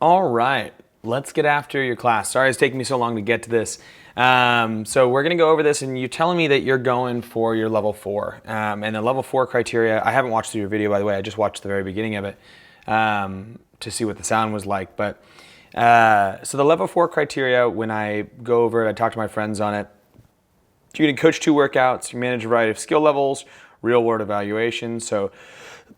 All right, let's get after your class. Sorry it's taking me so long to get to this. So we're gonna go over this, and you're telling me that you're going for your level 4. And the level 4 criteria, I haven't watched through your video, by the way. I just watched the very beginning of it to see what the sound was like. But so the level 4 criteria, when I go over it, I talk to my friends on it. You're gonna coach 2 workouts, you manage a variety of skill levels, real world evaluation. So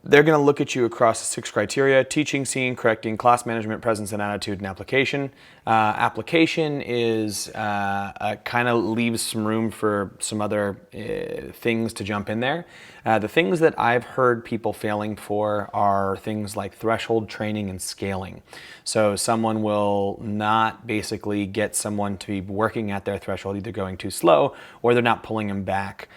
they're going to look at you across the 6 criteria: teaching, seeing, correcting, class management, presence and attitude, and application. Application is kind of leaves some room for some other things to jump in there. The things that I've heard people failing for are things like threshold training and scaling. So someone will not basically get someone to be working at their threshold, either going too slow or they're not pulling them back.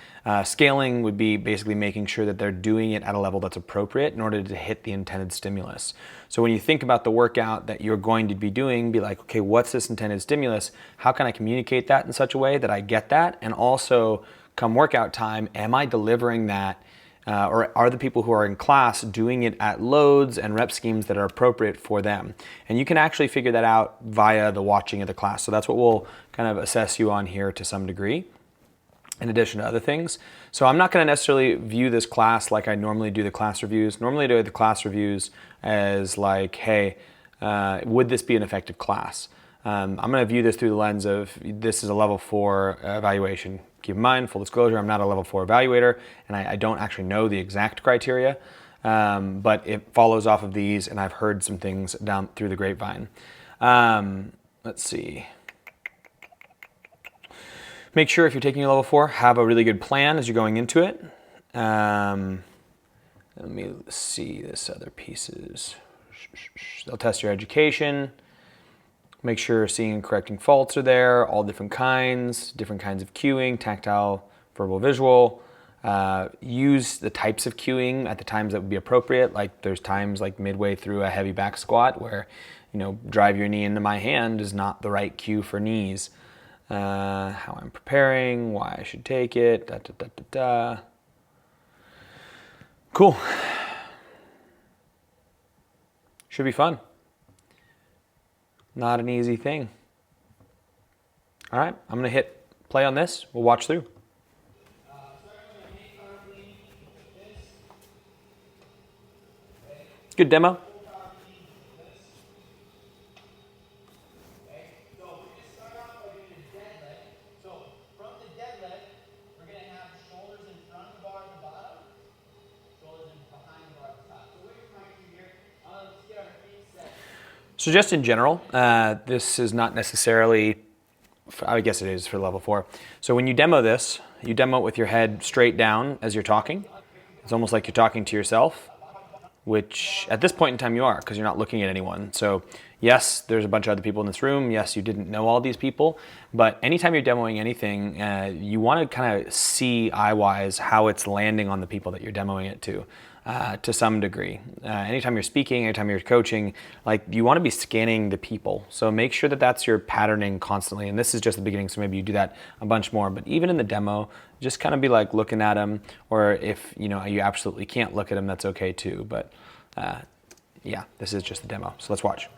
Scaling would be basically making sure that they're doing it at a level that's appropriate in order to hit the intended stimulus. So when you think about the workout that you're going to be doing, be like, okay, what's this intended stimulus? How can I communicate that in such a way that I get that? And also, come workout time, am I delivering that? Or are the people who are in class doing it at loads and rep schemes that are appropriate for them? And you can actually figure that out via the watching of the class. So that's what we'll kind of assess you on here to some degree, in addition to other things. So I'm not going to necessarily view this class like I normally do the class reviews. Normally I do the class reviews as like, hey, would this be an effective class? I'm going to view this through the lens of this is a level 4 evaluation. Keep in mind, full disclosure, I'm not a level 4 evaluator, and I don't actually know the exact criteria, but it follows off of these, and I've heard some things down through the grapevine. Let's see. Make sure if you're taking your level 4, have a really good plan as you're going into it. Let me see this other pieces. They'll test your education. Make sure seeing and correcting faults are there, all different kinds of cueing, tactile, verbal, visual. Use the types of cueing at the times that would be appropriate. Like there's times like midway through a heavy back squat where, drive your knee into my hand is not the right cue for knees. How I'm preparing, why I should take it, Cool. Should be fun. Not an easy thing. All right, I'm gonna hit play on this. We'll watch through. Good demo. So just in general, this is not necessarily, I guess it is for level 4. So when you demo this, you demo it with your head straight down as you're talking. It's almost like you're talking to yourself, which at this point in time you are, because you're not looking at anyone. So yes, there's a bunch of other people in this room. Yes, you didn't know all these people, but anytime you're demoing anything, you want to kind of see eye-wise how it's landing on the people that you're demoing it to some degree. Anytime you're speaking, anytime you're coaching, like you want to be scanning the people. So make sure that that's your patterning constantly. And this is just the beginning, so maybe you do that a bunch more. But even in the demo, just kind of be like looking at them, or if you absolutely can't look at them, that's okay too. But yeah, this is just the demo. So let's watch.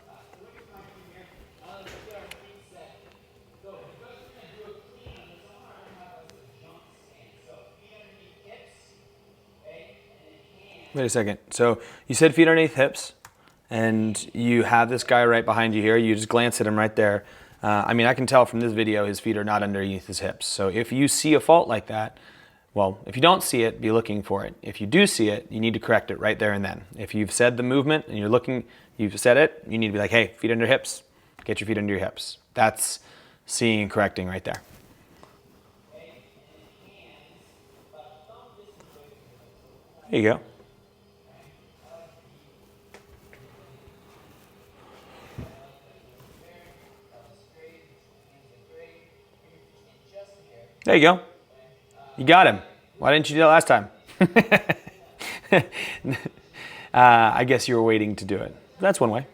Wait a second. So you said feet underneath hips, and you have this guy right behind you here. You just glance at him right there. I mean, I can tell from this video his feet are not underneath his hips. So if you see a fault like that, well, if you don't see it, be looking for it. If you do see it, you need to correct it right there and then. If you've said the movement and you've said it, you need to be like, hey, feet under hips. Get your feet under your hips. That's seeing and correcting right there. There you go. There you go. You got him. Why didn't you do that last time? I guess you were waiting to do it. That's one way.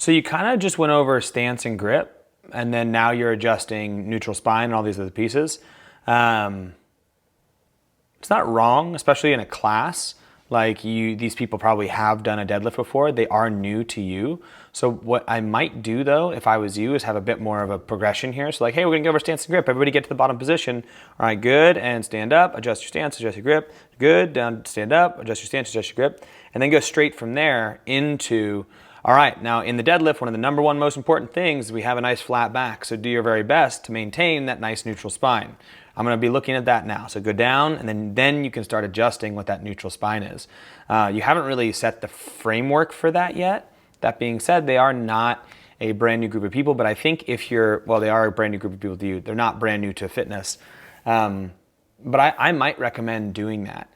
So you kind of just went over stance and grip, and then now you're adjusting neutral spine and all these other pieces. It's not wrong, especially in a class. Like these people probably have done a deadlift before. They are new to you. So what I might do though, if I was you, is have a bit more of a progression here. So like, hey, we're gonna go over stance and grip. Everybody get to the bottom position. All right, good, and stand up, adjust your stance, adjust your grip. Good, down, stand up, adjust your stance, adjust your grip. And then go straight from there into, all right, now in the deadlift, one of the number one most important things is we have a nice flat back. So do your very best to maintain that nice neutral spine. I'm going to be looking at that now. So go down, and then you can start adjusting what that neutral spine is. You haven't really set the framework for that yet. That being said, they are not a brand new group of people, but I think if you're, well, they are a brand new group of people to you. They're not brand new to fitness. But I might recommend doing that.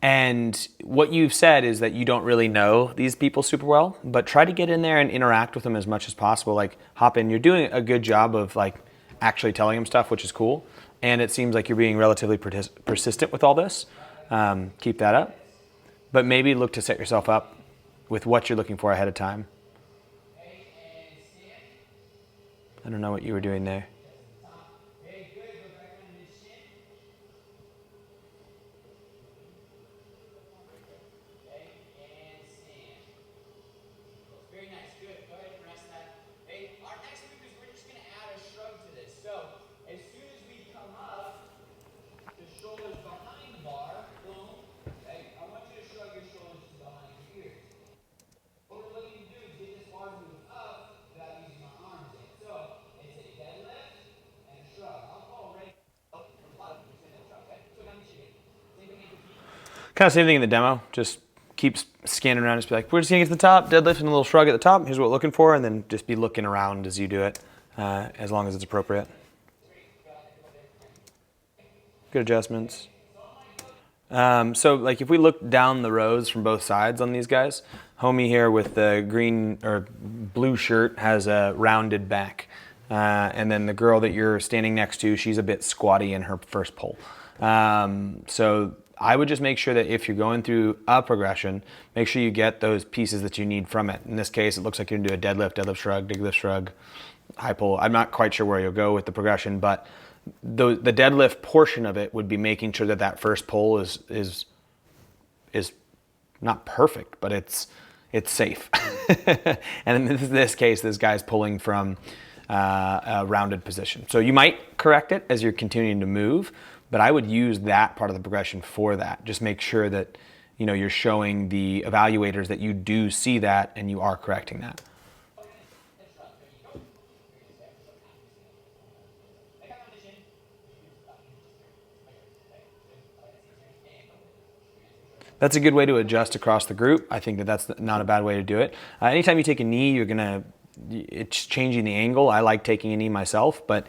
And what you've said is that you don't really know these people super well, but try to get in there and interact with them as much as possible. Like hop in. You're doing a good job of like actually telling them stuff, which is cool. And it seems like you're being relatively persistent with all this. Keep that up. But maybe look to set yourself up with what you're looking for ahead of time. I don't know what you were doing there. Kind of same thing in the demo. Just keep scanning around. Just be like, we're just gonna get to the top, deadlift and a little shrug at the top. Here's what we're looking for, and then just be looking around as you do it, as long as it's appropriate. Good adjustments. So like if we look down the rows from both sides on these guys, homie here with the green or blue shirt has a rounded back. And then the girl that you're standing next to, she's a bit squatty in her first pull. So I would just make sure that if you're going through a progression, make sure you get those pieces that you need from it. In this case, it looks like you're gonna do a deadlift, deadlift shrug, deadlift shrug, high pull. I'm not quite sure where you'll go with the progression, but the deadlift portion of it would be making sure that that first pull is not perfect, but it's safe. And in this case, this guy's pulling from a rounded position. So you might correct it as you're continuing to move, but I would use that part of the progression for that. Just make sure that you're showing the evaluators that you do see that and you are correcting that. That's a good way to adjust across the group. I think that that's not a bad way to do it. Anytime you take a knee, it's changing the angle. I like taking a knee myself, but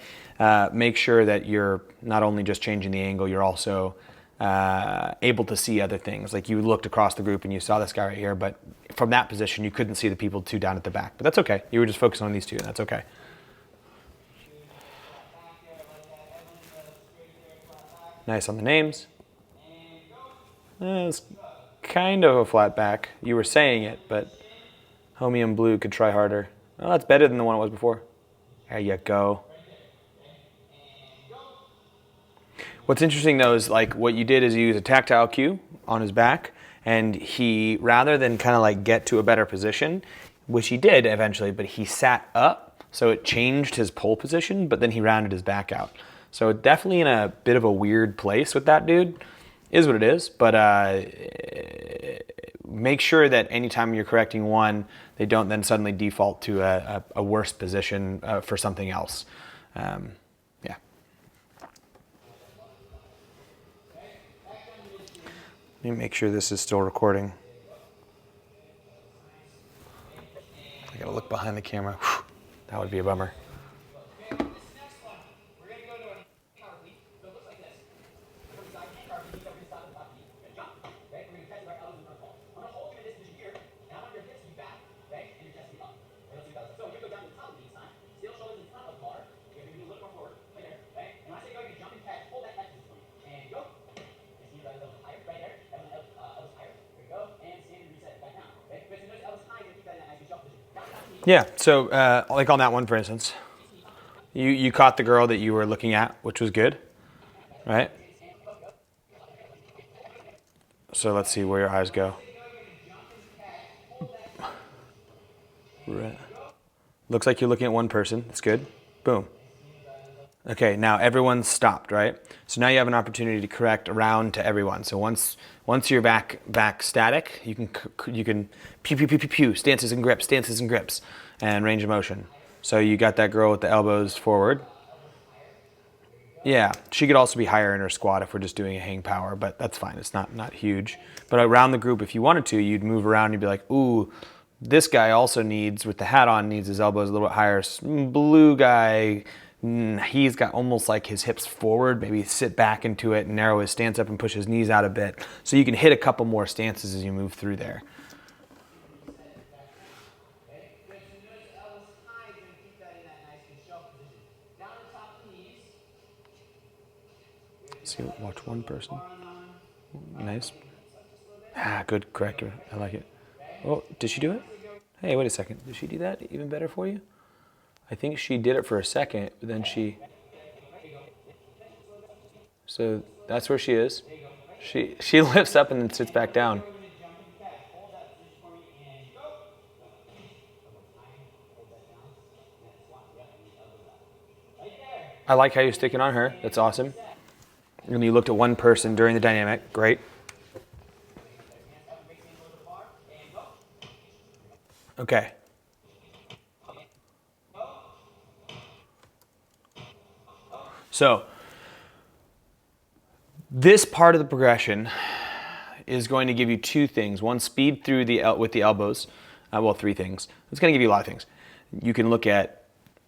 make sure that you're not only just changing the angle, you're also able to see other things. Like you looked across the group and you saw this guy right here, but from that position, you couldn't see the people two down at the back. But that's okay. You were just focusing on these two, and that's okay. Nice on the names. It's kind of a flat back. You were saying it, but homie in blue could try harder. Well, that's better than the one it was before. There you go. What's interesting though is like what you did is you use a tactile cue on his back, and he, rather than kind of like get to a better position, which he did eventually, but he sat up, so it changed his pole position, but then he rounded his back out. So definitely in a bit of a weird place with that dude. Is what it is, but make sure that anytime you're correcting one, they don't then suddenly default to a worse position for something else. Yeah. Let me make sure this is still recording. I gotta look behind the camera. Whew, that would be a bummer. Yeah, so like on that one, for instance, you caught the girl that you were looking at, which was good, right? So let's see where your eyes go. Right. Looks like you're looking at one person. That's good. Boom. Okay, now everyone's stopped, right? So now you have an opportunity to correct around to everyone. So once you're back static, you can pew pew pew pew pew, stances and grips, and range of motion. So you got that girl with the elbows forward. Yeah, she could also be higher in her squat if we're just doing a hang power, but that's fine. It's not huge. But around the group, if you wanted to, you'd move around and you'd be like, ooh, this guy also needs, with the hat on, needs his elbows a little bit higher. Blue guy, he's got almost like his hips forward, maybe sit back into it and narrow his stance up and push his knees out a bit. So you can hit a couple more stances as you move through there. See, watch one person. Nice. Ah, good, correct. I like it. Oh, did she do it? Hey, wait a second. Did she do that even better for you? I think she did it for a second, but then so that's where she is. She lifts up and then sits back down. I like how you're sticking on her. That's awesome. And you looked at one person during the dynamic. Great. Okay. So this part of the progression is going to give you two things. One, speed through with the elbows. Well, three things. It's going to give you a lot of things. You can look at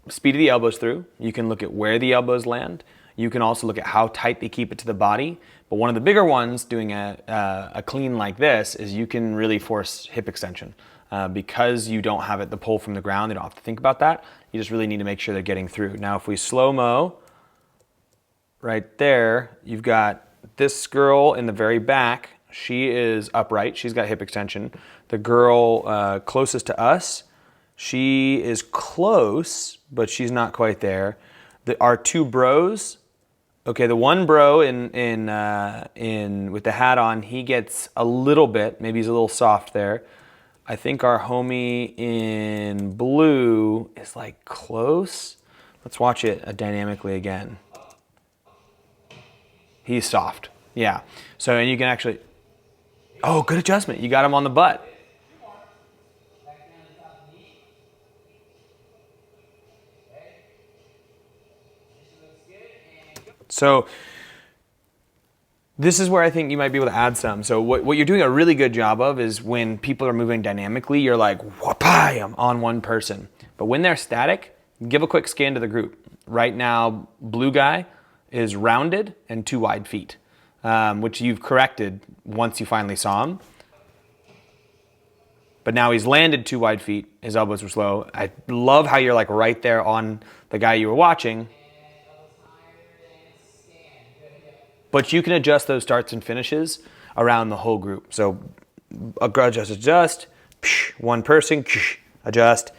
speed of the elbows through. You can look at where the elbows land. You can also look at how tight they keep it to the body. But one of the bigger ones, doing a clean like this, is you can really force hip extension. Because you don't have the pull from the ground, you don't have to think about that. You just really need to make sure they're getting through. Now, if we slow-mo, right there, you've got this girl in the very back. She is upright. She's got hip extension. The girl closest to us, she is close, but she's not quite there. Our two bros, okay, the one bro in with the hat on, he gets a little bit, maybe he's a little soft there. I think our homie in blue is like close. Let's watch it dynamically again. He's soft. Yeah. So, and you can actually, oh, good adjustment. You got him on the butt. So this is where I think you might be able to add some. So what you're doing a really good job of is when people are moving dynamically, you're like, whoopah, on one person. But when they're static, give a quick scan to the group. Right now, blue guy is rounded and too wide feet, which you've corrected once you finally saw him. But now he's landed too wide feet. His elbows were slow. I love how you're like right there on the guy you were watching. But you can adjust those starts and finishes around the whole group. So adjust, one person, adjust.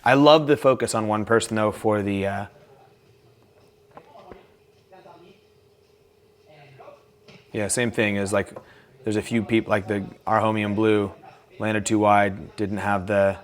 I love the focus on one person though for the, yeah, same thing as like, there's a few people like our homie in blue landed too wide, didn't have the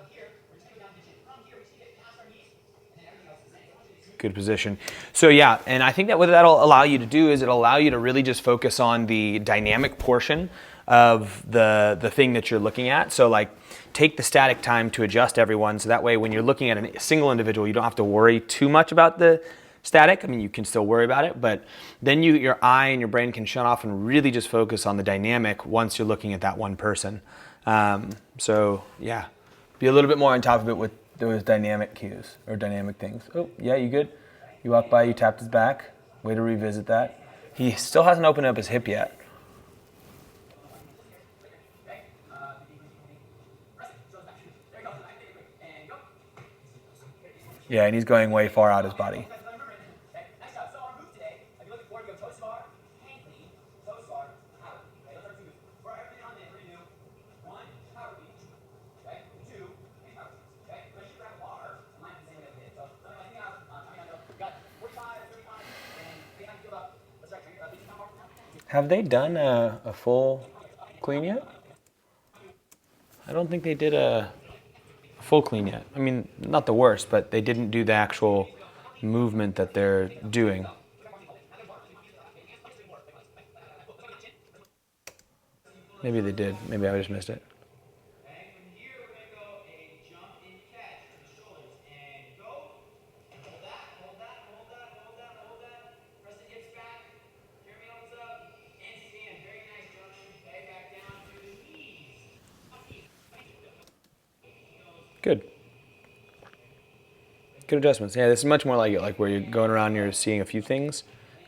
good position. So yeah, and I think that what that'll allow you to do is it'll allow you to really just focus on the dynamic portion of the thing that you're looking at. So like take the static time to adjust everyone so that way when you're looking at a single individual, you don't have to worry too much about the static. I mean, you can still worry about it, but then your eye and your brain can shut off and really just focus on the dynamic once you're looking at that one person. So yeah, be a little bit more on top of it with those dynamic cues or dynamic things. Oh, yeah, you good? You walked by, you tapped his back. Way to revisit that. He still hasn't opened up his hip yet. Yeah, and he's going way far out his body. Have they done a full clean yet? I don't think they did a full clean yet. I mean, not the worst, but they didn't do the actual movement that they're doing. Maybe they did. Maybe I just missed it. Good. Good adjustments. Yeah, this is much more like it, like where you're going around, you're seeing a few things.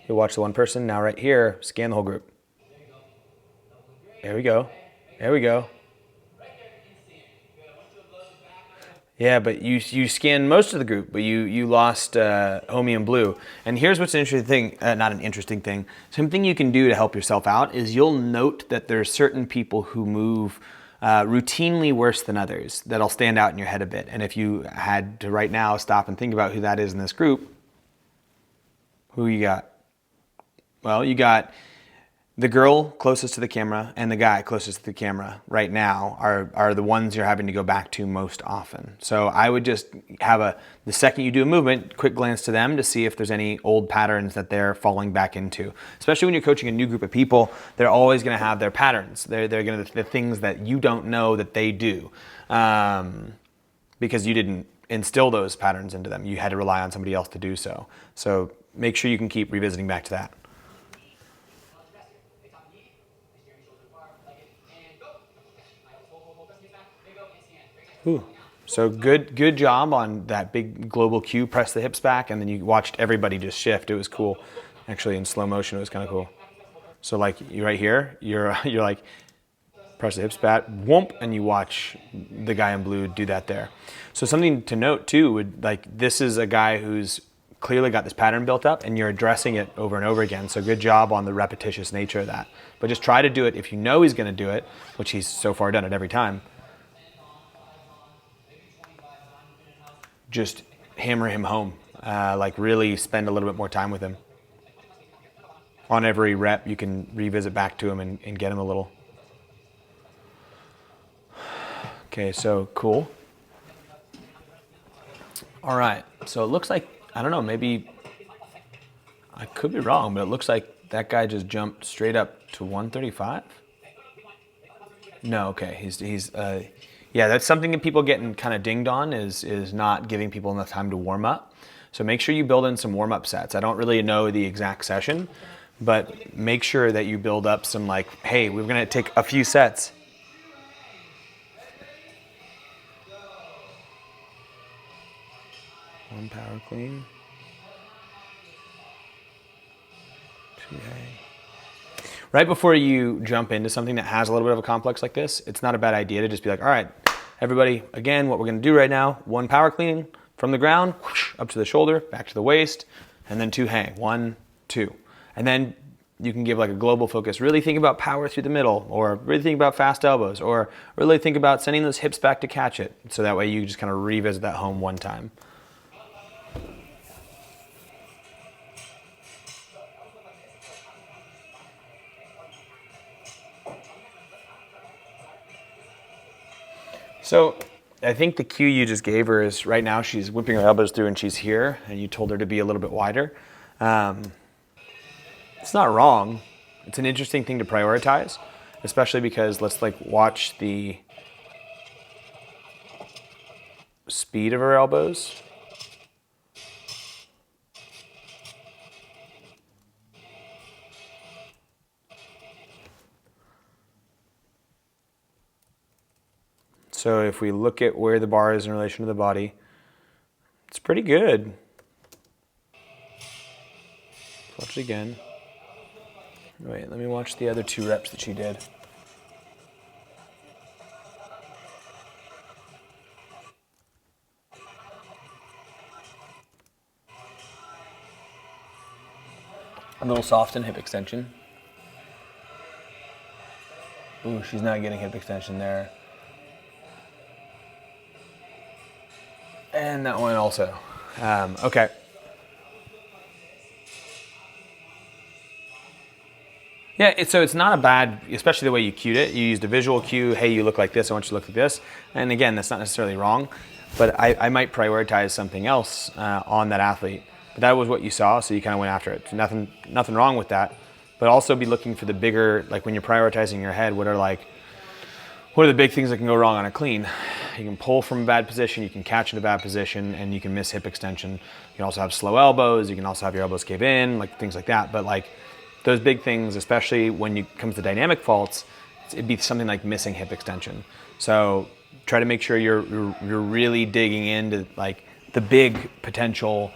You watch the one person. Now right here, scan the whole group. There we go. There we go. Yeah, but you scanned most of the group, but you lost Homie and Blue. And here's what's an interesting thing, not an interesting thing. Something you can do to help yourself out is you'll note that there are certain people who move routinely worse than others that'll stand out in your head a bit. And if you had to right now stop and think about who that is in this group, who you got? Well, you got the girl closest to the camera and the guy closest to the camera right now are the ones you're having to go back to most often. So I would just have the second you do a movement, quick glance to them to see if there's any old patterns that they're falling back into. Especially when you're coaching a new group of people, they're always going to have their patterns. They're going to the things that you don't know that they do, because you didn't instill those patterns into them. You had to rely on somebody else to do so. So make sure you can keep revisiting back to that. Ooh. So good job on that big global cue. Press the hips back, and then you watched everybody just shift. It was cool. Actually, in slow motion, it was kind of cool. So like you right here, you're like press the hips back, whoomp, and you watch the guy in blue do that there. So something to note too would like this is a guy who's clearly got this pattern built up, and you're addressing it over and over again. So good job on the repetitious nature of that. But just try to do it if you know he's going to do it, which he's so far done it every time. Just hammer him home, like really spend a little bit more time with him. On every rep, you can revisit back to him and get him a little. Okay, so cool. All right, so it looks like, I don't know, maybe, I could be wrong, but it looks like that guy just jumped straight up to 135. No, okay, he's yeah, that's something that people getting kind of dinged on is not giving people enough time to warm up. So make sure you build in some warm-up sets. I don't really know the exact session, but make sure that you build up some like, hey, we're gonna take a few sets. One power clean. 2A. Right before you jump into something that has a little bit of a complex like this, it's not a bad idea to just be like, all right, everybody, again, what we're gonna do right now, one power clean from the ground, whoosh, up to the shoulder, back to the waist, and then 2 hang, 1, 2. And then you can give like a global focus. Really think about power through the middle, or really think about fast elbows, or really think about sending those hips back to catch it. So that way you just kind of revisit that home one time. So I think the cue you just gave her is right now she's whipping her elbows through and she's here, and you told her to be a little bit wider. It's not wrong. It's an interesting thing to prioritize, especially because let's like watch the speed of her elbows. So if we look at where the bar is in relation to the body, it's pretty good. Watch it again. Wait, let me watch the other 2 reps that she did. A little soft in hip extension. Ooh, she's not getting hip extension there. And that one also. Okay. Yeah, so it's not a bad, especially the way you cued it. You used a visual cue. Hey, you look like this. I want you to look like this. And again, that's not necessarily wrong, but I might prioritize something else on that athlete. But that was what you saw, so you kind of went after it. So nothing wrong with that. But also be looking for the bigger, like when you're prioritizing your head, what are the big things that can go wrong on a clean? You can pull from a bad position, you can catch in a bad position, and you can miss hip extension. You can also have slow elbows, you can also have your elbows cave in, like things like that. But like those big things, especially when it comes to dynamic faults, it'd be something like missing hip extension. So try to make sure you're really digging into like the big potential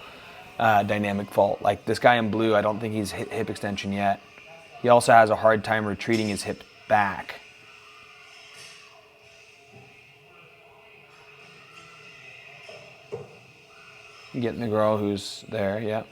dynamic fault. Like this guy in blue, I don't think he's hit hip extension yet. He also has a hard time retreating his hip back. Getting the girl who's there, yeah.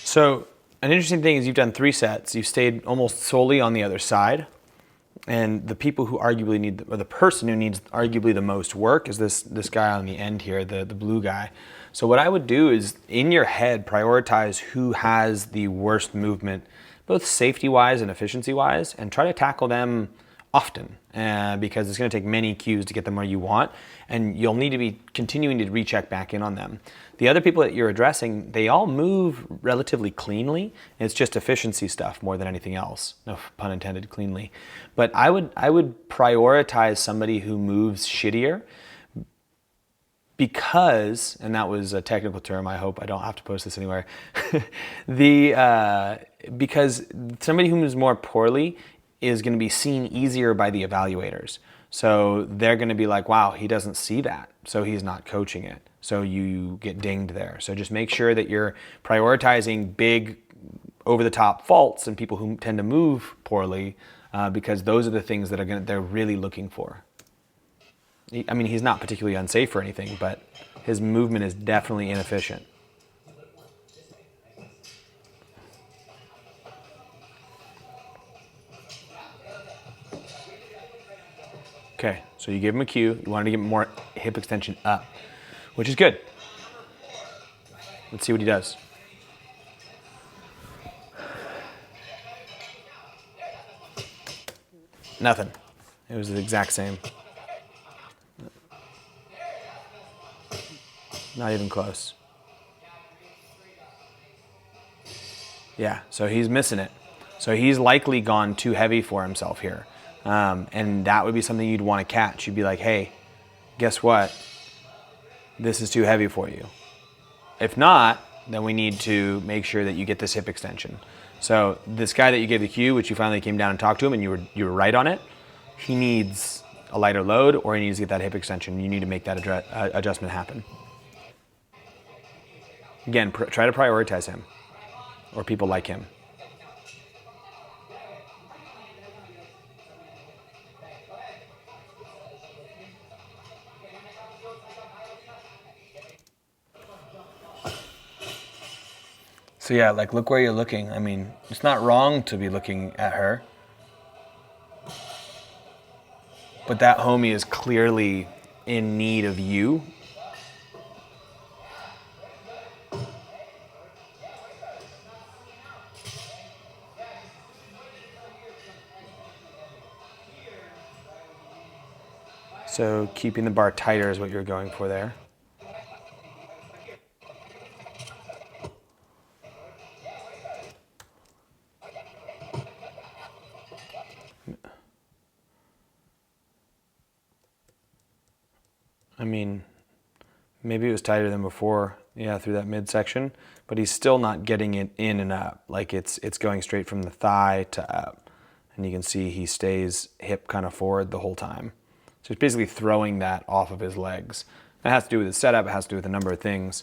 So an interesting thing is you've done 3 sets. You've stayed almost solely on the other side. And the people who arguably need, or the person who needs arguably the most work is this guy on the end here, the blue guy. So what I would do is in your head, prioritize who has the worst movement, both safety-wise and efficiency-wise, and try to tackle them often because it's going to take many cues to get them where you want, and you'll need to be continuing to recheck back in on them. The other people that you're addressing, they all move relatively cleanly. It's just efficiency stuff more than anything else. No pun intended, cleanly. But I would prioritize somebody who moves shittier because, and that was a technical term, I hope I don't have to post this anywhere, because somebody who moves more poorly is going to be seen easier by the evaluators. So they're going to be like, wow, he doesn't see that, so he's not coaching it. So you get dinged there. So just make sure that you're prioritizing big, over-the-top faults and people who tend to move poorly, because those are the things that they're really looking for. I mean, he's not particularly unsafe or anything, but his movement is definitely inefficient. Okay, so you give him a cue. You wanted to get more hip extension up, which is good. Let's see what he does. Nothing. It was the exact same. Not even close. Yeah, so he's missing it. So he's likely gone too heavy for himself here. And that would be something you'd want to catch. You'd be like, hey, guess what? This is too heavy for you. If not, then we need to make sure that you get this hip extension. So this guy that you gave the cue, which you finally came down and talked to him and you were right on it, he needs a lighter load or he needs to get that hip extension. You need to make that adjustment happen. Again, try to prioritize him or people like him. So yeah, like look where you're looking. I mean, it's not wrong to be looking at her. But that homie is clearly in need of you. So keeping the bar tighter is what you're going for there. I mean, maybe it was tighter than before, yeah, through that midsection, but he's still not getting it in and up. Like it's going straight from the thigh to up. And you can see he stays hip kind of forward the whole time. So he's basically throwing that off of his legs. That has to do with his setup, it has to do with a number of things.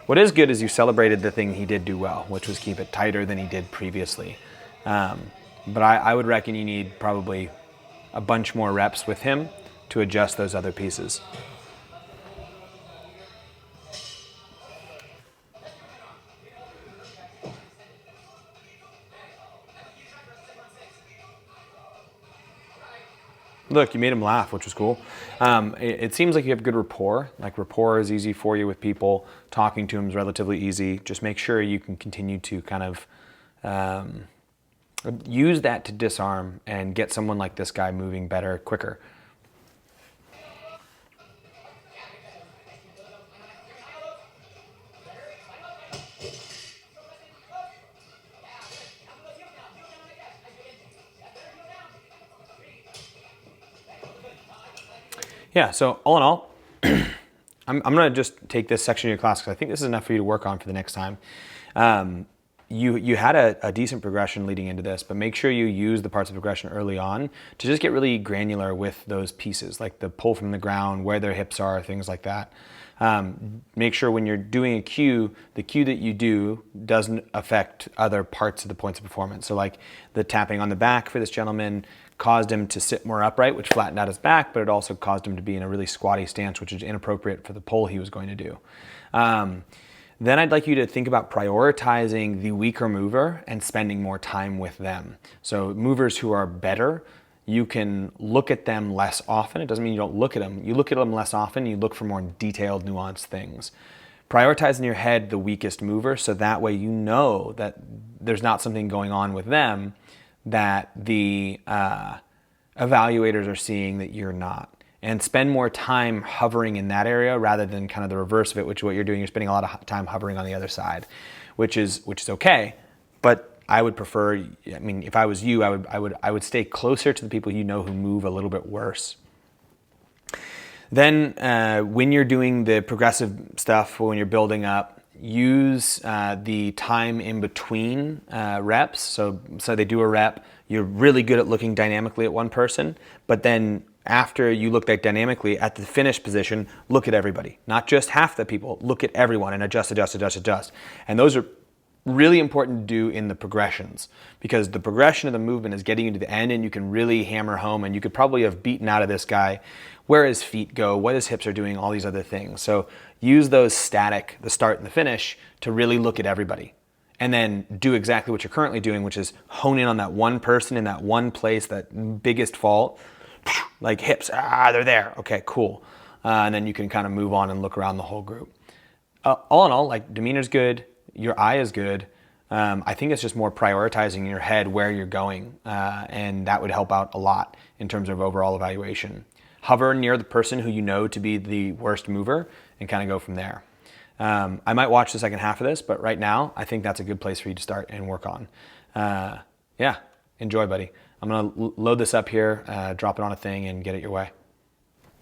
What is good is you celebrated the thing he did do well, which was keep it tighter than he did previously. But I would reckon you need probably a bunch more reps with him to adjust those other pieces. Look, you made him laugh, which was cool. It seems like you have good rapport. Like rapport is easy for you with people. Talking to him is relatively easy. Just make sure you can continue to kind of use that to disarm and get someone like this guy moving better, quicker. Yeah, so all in all, I'm gonna just take this section of your class because I think this is enough for you to work on for the next time. You had a decent progression leading into this, but make sure you use the parts of progression early on to just get really granular with those pieces, like the pull from the ground, where their hips are, things like that. Make sure when you're doing a cue, the cue that you do doesn't affect other parts of the points of performance. So like the tapping on the back for this gentleman caused him to sit more upright, which flattened out his back, but it also caused him to be in a really squatty stance, which is inappropriate for the pull he was going to do. Then I'd like you to think about prioritizing the weaker mover and spending more time with them. So movers who are better, you can look at them less often. It doesn't mean you don't look at them. You look at them less often, you look for more detailed, nuanced things. Prioritize in your head the weakest mover, so that way you know that there's not something going on with them that the evaluators are seeing that you're not. And spend more time hovering in that area rather than kind of the reverse of it, which is what you're doing. You're spending a lot of time hovering on the other side, which is okay. But I would prefer, I mean, if I was you, I would stay closer to the people you know who move a little bit worse. Then when you're doing the progressive stuff, when you're building up, use the time in between reps. So they do a rep, you're really good at looking dynamically at one person, but then after you look that dynamically at the finish position, look at everybody. Not just half the people, look at everyone and adjust. And those are really important to do in the progressions, because the progression of the movement is getting you to the end and you can really hammer home, and you could probably have beaten out of this guy where his feet go, what his hips are doing, all these other things. So use those static, the start and the finish, to really look at everybody. And then do exactly what you're currently doing, which is hone in on that one person in that one place, that biggest fault. Like hips, they're there. Okay, cool. And then you can kind of move on and look around the whole group. All in all, like demeanor's good, your eye is good. I think it's just more prioritizing in your head where you're going, and that would help out a lot in terms of overall evaluation. Hover near the person who you know to be the worst mover and kind of go from there. I might watch the second half of this, but right now I think that's a good place for you to start and work on. Yeah, enjoy, buddy. I'm gonna load this up here, drop it on a thing, and get it your way.